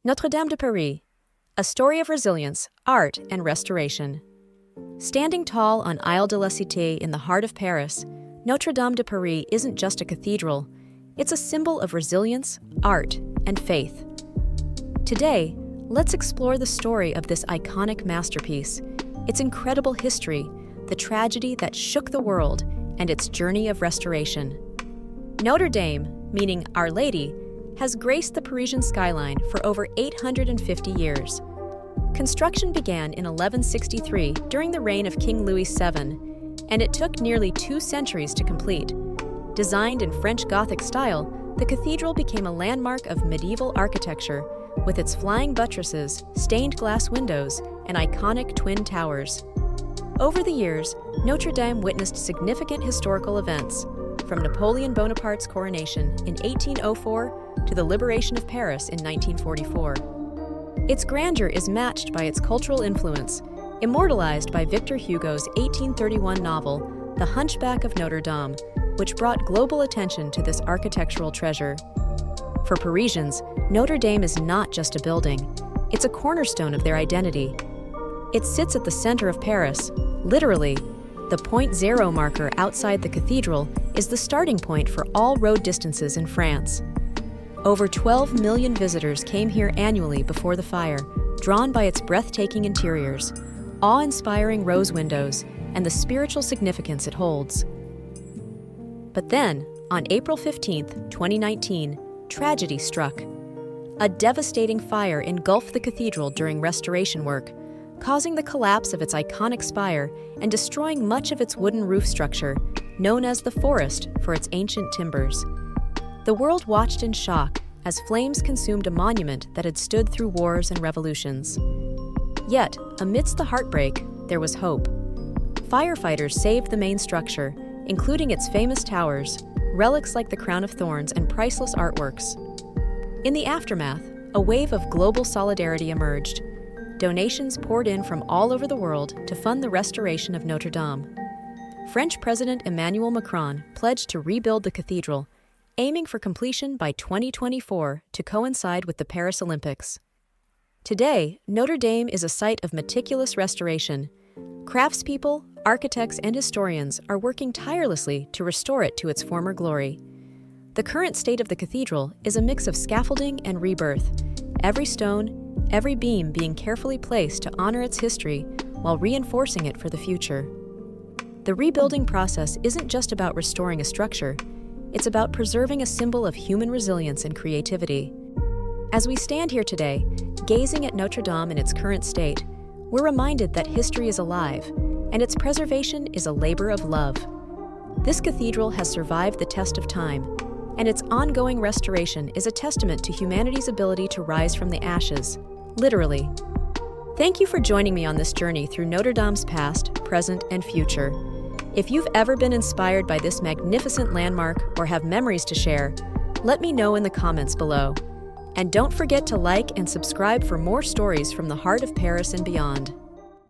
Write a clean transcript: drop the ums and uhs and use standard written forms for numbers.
Notre Dame de Paris, a story of resilience, art, and restoration. Standing tall on Isle de la Cité in the heart of Paris, Notre Dame de Paris isn't just a cathedral, it's a symbol of resilience, art, and faith. Today, let's explore the story of this iconic masterpiece, its incredible history, the tragedy that shook the world, and its journey of restoration. Notre Dame, meaning Our Lady, has graced the Parisian skyline for over 850 years. Construction began in 1163 during the reign of King Louis VII, and it took nearly 2 centuries to complete. Designed in French Gothic style, the cathedral became a landmark of medieval architecture, with its flying buttresses, stained glass windows, and iconic twin towers. Over the years, Notre Dame witnessed significant historical events, from Napoleon Bonaparte's coronation in 1804 to the liberation of Paris in 1944. Its grandeur is matched by its cultural influence, immortalized by Victor Hugo's 1831 novel, The Hunchback of Notre Dame, which brought global attention to this architectural treasure. For Parisians, Notre Dame is not just a building, it's a cornerstone of their identity. It sits at the center of Paris, literally. The point zero marker outside the cathedral is the starting point for all road distances in France. Over 12 million visitors came here annually before the fire, drawn by its breathtaking interiors, awe-inspiring rose windows, and the spiritual significance it holds. But then, on April 15, 2019, tragedy struck. A devastating fire engulfed the cathedral during restoration work, causing the collapse of its iconic spire and destroying much of its wooden roof structure, known as the Forest for its ancient timbers. The world watched in shock as flames consumed a monument that had stood through wars and revolutions. Yet, amidst the heartbreak, there was hope. Firefighters saved the main structure, including its famous towers, relics like the Crown of Thorns, and priceless artworks. In the aftermath, a wave of global solidarity emerged. Donations poured in from all over the world to fund the restoration of Notre Dame. French President Emmanuel Macron pledged to rebuild the cathedral, aiming for completion by 2024 to coincide with the Paris Olympics. Today, Notre Dame is a site of meticulous restoration. Craftspeople, architects, and historians are working tirelessly to restore it to its former glory. The current state of the cathedral is a mix of scaffolding and rebirth, every stone, every beam being carefully placed to honor its history while reinforcing it for the future. The rebuilding process isn't just about restoring a structure, it's about preserving a symbol of human resilience and creativity. As we stand here today, gazing at Notre Dame in its current state, we're reminded that history is alive, and its preservation is a labor of love. This cathedral has survived the test of time, and its ongoing restoration is a testament to humanity's ability to rise from the ashes, literally. Thank you for joining me on this journey through Notre Dame's past, present, and future. If you've ever been inspired by this magnificent landmark or have memories to share, let me know in the comments below. And don't forget to like and subscribe for more stories from the heart of Paris and beyond.